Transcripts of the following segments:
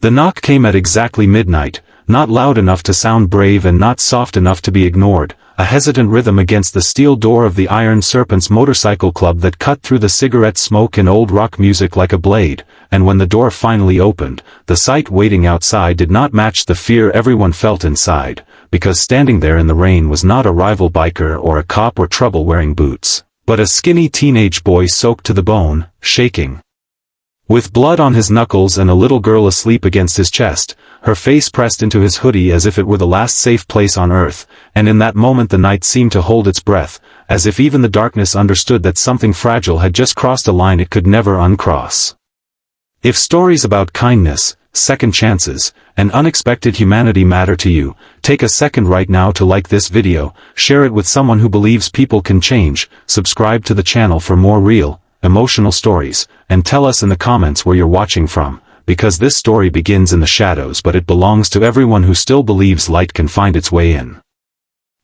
The knock came at exactly midnight, not loud enough to sound brave and not soft enough to be ignored, a hesitant rhythm against the steel door of the Iron Serpent's motorcycle club that cut through the cigarette smoke and old rock music like a blade, and when the door finally opened, the sight waiting outside did not match the fear everyone felt inside, because standing there in the rain was not a rival biker or a cop or trouble-wearing boots, but a skinny teenage boy soaked to the bone, shaking. With blood on his knuckles and a little girl asleep against his chest, her face pressed into his hoodie as if it were the last safe place on earth, and in that moment the night seemed to hold its breath, as if even the darkness understood that something fragile had just crossed a line it could never uncross. If stories about kindness, second chances, and unexpected humanity matter to you, take a second right now to like this video, share it with someone who believes people can change, subscribe to the channel for more real, emotional stories, and tell us in the comments where you're watching from, because this story begins in the shadows but it belongs to everyone who still believes light can find its way in.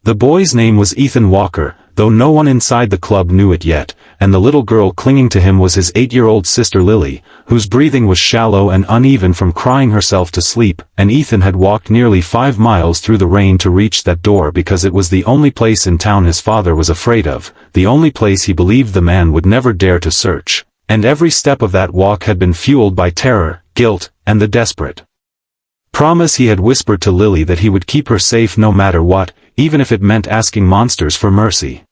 The boy's name was Ethan Walker, though no one inside the club knew it yet, and the little girl clinging to him was his 8-year-old sister Lily, whose breathing was shallow and uneven from crying herself to sleep, and Ethan had walked nearly 5 miles through the rain to reach that door because it was the only place in town his father was afraid of, the only place he believed the man would never dare to search, and every step of that walk had been fueled by terror, guilt, and the desperate promise he had whispered to Lily that he would keep her safe no matter what, even if it meant asking monsters for mercy.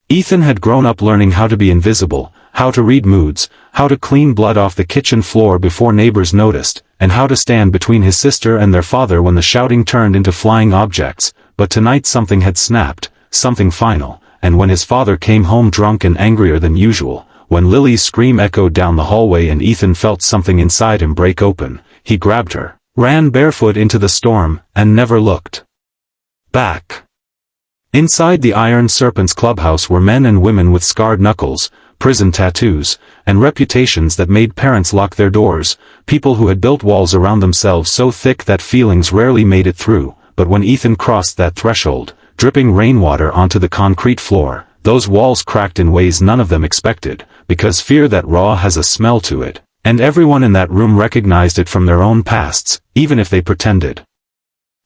Ethan had grown up learning how to be invisible, how to read moods, how to clean blood off the kitchen floor before neighbors noticed, and how to stand between his sister and their father when the shouting turned into flying objects, but tonight something had snapped, something final, and when his father came home drunk and angrier than usual, when Lily's scream echoed down the hallway and Ethan felt something inside him break open, he grabbed her, ran barefoot into the storm, and never looked back. Inside the Iron Serpent's clubhouse were men and women with scarred knuckles, prison tattoos, and reputations that made parents lock their doors, people who had built walls around themselves so thick that feelings rarely made it through, but when Ethan crossed that threshold, dripping rainwater onto the concrete floor, those walls cracked in ways none of them expected, because fear that raw has a smell to it, and everyone in that room recognized it from their own pasts, even if they pretended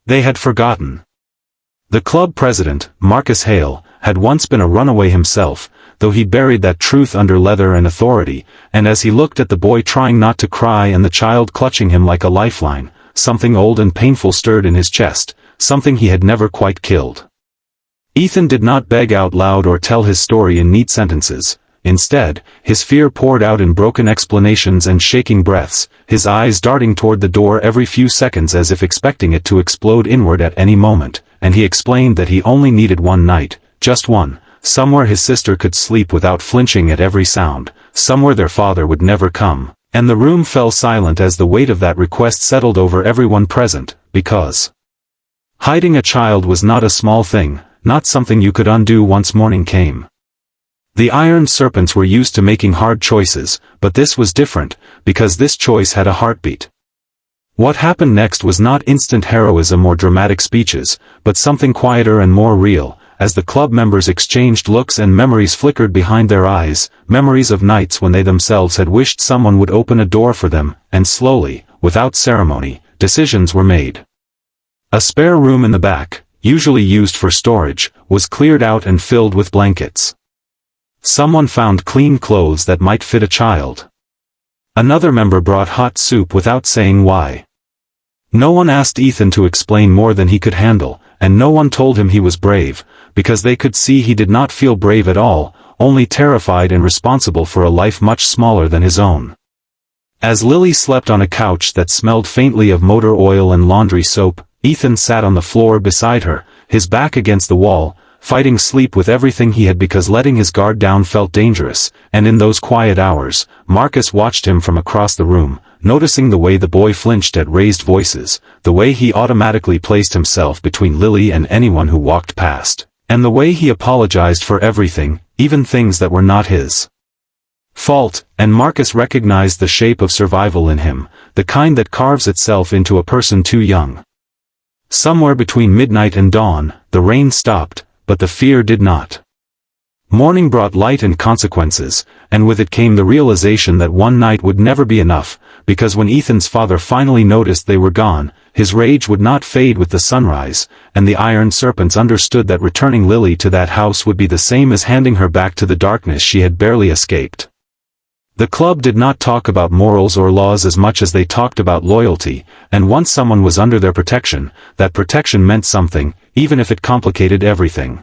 they had forgotten. The club president, Marcus Hale, had once been a runaway himself, though he buried that truth under leather and authority, and as he looked at the boy trying not to cry and the child clutching him like a lifeline, something old and painful stirred in his chest, something he had never quite killed. Ethan did not beg out loud or tell his story in neat sentences. Instead, his fear poured out in broken explanations and shaking breaths, his eyes darting toward the door every few seconds as if expecting it to explode inward at any moment, and he explained that he only needed one night, just one, somewhere his sister could sleep without flinching at every sound, somewhere their father would never come, and the room fell silent as the weight of that request settled over everyone present, because hiding a child was not a small thing, not something you could undo once morning came. The Iron Serpents were used to making hard choices, but this was different, because this choice had a heartbeat. What happened next was not instant heroism or dramatic speeches, but something quieter and more real, as the club members exchanged looks and memories flickered behind their eyes, memories of nights when they themselves had wished someone would open a door for them, and slowly, without ceremony, decisions were made. A spare room in the back, usually used for storage, was cleared out and filled with blankets. Someone found clean clothes that might fit a child. Another member brought hot soup without saying why. No one asked Ethan to explain more than he could handle, and no one told him he was brave, because they could see he did not feel brave at all, only terrified and responsible for a life much smaller than his own. As Lily slept on a couch that smelled faintly of motor oil and laundry soap, Ethan sat on the floor beside her, his back against the wall, fighting sleep with everything he had because letting his guard down felt dangerous, and in those quiet hours, Marcus watched him from across the room, noticing the way the boy flinched at raised voices, the way he automatically placed himself between Lily and anyone who walked past, and the way he apologized for everything, even things that were not his fault, and Marcus recognized the shape of survival in him, the kind that carves itself into a person too young. Somewhere between midnight and dawn, the rain stopped, but the fear did not. Morning brought light and consequences, and with it came the realization that one night would never be enough, because when Ethan's father finally noticed they were gone, his rage would not fade with the sunrise, and the iron serpents understood that returning Lily to that house would be the same as handing her back to the darkness she had barely escaped. The club did not talk about morals or laws as much as they talked about loyalty, and once someone was under their protection, that protection meant something, even if it complicated everything.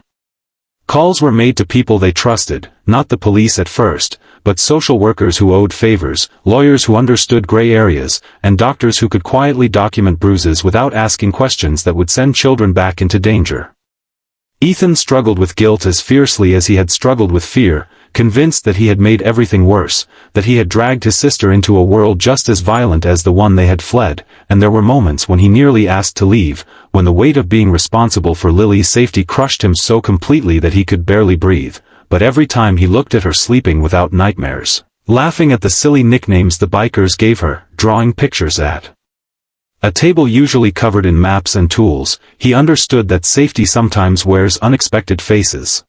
Calls were made to people they trusted, not the police at first, but social workers who owed favors, lawyers who understood gray areas, and doctors who could quietly document bruises without asking questions that would send children back into danger. Ethan struggled with guilt as fiercely as he had struggled with fear, convinced that he had made everything worse, that he had dragged his sister into a world just as violent as the one they had fled, and there were moments when he nearly asked to leave, when the weight of being responsible for Lily's safety crushed him so completely that he could barely breathe, but every time he looked at her sleeping without nightmares, laughing at the silly nicknames the bikers gave her, drawing pictures at a table usually covered in maps and tools, he understood that safety sometimes wears unexpected faces.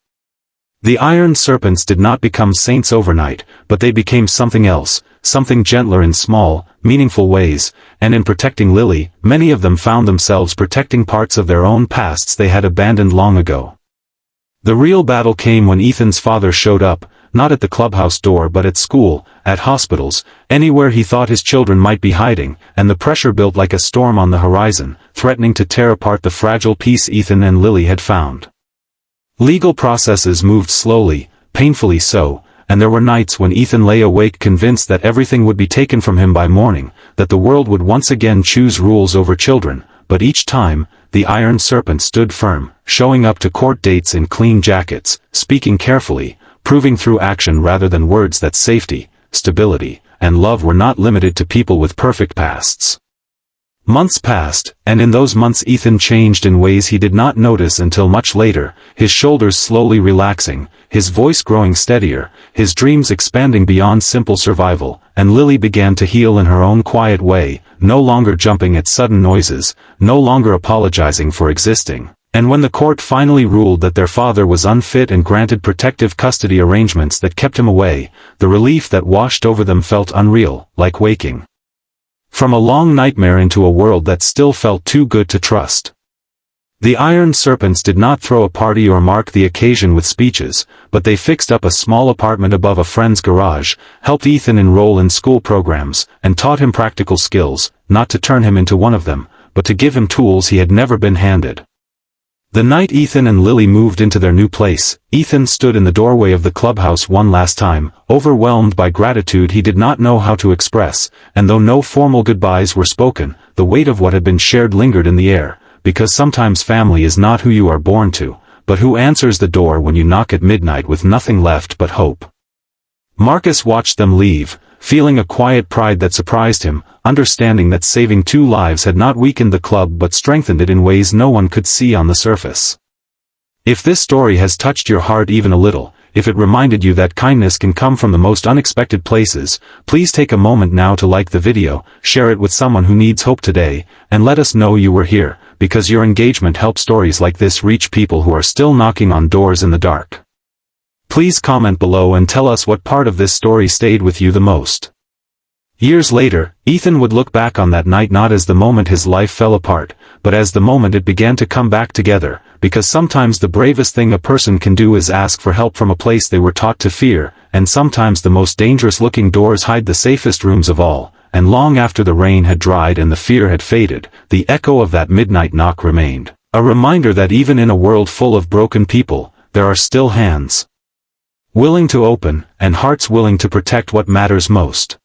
The iron serpents did not become saints overnight, but they became something else, something gentler in small, meaningful ways, and in protecting Lily, many of them found themselves protecting parts of their own pasts they had abandoned long ago. The real battle came when Ethan's father showed up, not at the clubhouse door but at school, at hospitals, anywhere he thought his children might be hiding, and the pressure built like a storm on the horizon, threatening to tear apart the fragile peace Ethan and Lily had found. Legal processes moved slowly, painfully so, and there were nights when Ethan lay awake convinced that everything would be taken from him by morning, that the world would once again choose rules over children, but each time, the iron serpent stood firm, showing up to court dates in clean jackets, speaking carefully, proving through action rather than words that safety, stability, and love were not limited to people with perfect pasts. Months passed, and in those months Ethan changed in ways he did not notice until much later, his shoulders slowly relaxing, his voice growing steadier, his dreams expanding beyond simple survival, and Lily began to heal in her own quiet way, no longer jumping at sudden noises, no longer apologizing for existing. And when the court finally ruled that their father was unfit and granted protective custody arrangements that kept him away, the relief that washed over them felt unreal, like waking from a long nightmare into a world that still felt too good to trust. The iron serpents did not throw a party or mark the occasion with speeches, but they fixed up a small apartment above a friend's garage, helped Ethan enroll in school programs, and taught him practical skills, not to turn him into one of them, but to give him tools he had never been handed. The night Ethan and Lily moved into their new place, Ethan stood in the doorway of the clubhouse one last time, overwhelmed by gratitude he did not know how to express, and though no formal goodbyes were spoken, the weight of what had been shared lingered in the air, because sometimes family is not who you are born to, but who answers the door when you knock at midnight with nothing left but hope. Marcus watched them leave, feeling a quiet pride that surprised him, understanding that saving 2 lives had not weakened the club but strengthened it in ways no one could see on the surface. If this story has touched your heart even a little, if it reminded you that kindness can come from the most unexpected places, please take a moment now to like the video, share it with someone who needs hope today, and let us know you were here, because your engagement helps stories like this reach people who are still knocking on doors in the dark. Please comment below and tell us what part of this story stayed with you the most. Years later, Ethan would look back on that night not as the moment his life fell apart, but as the moment it began to come back together, because sometimes the bravest thing a person can do is ask for help from a place they were taught to fear, and sometimes the most dangerous-looking doors hide the safest rooms of all, and long after the rain had dried and the fear had faded, the echo of that midnight knock remained, a reminder that even in a world full of broken people, there are still hands willing to open, and hearts willing to protect what matters most.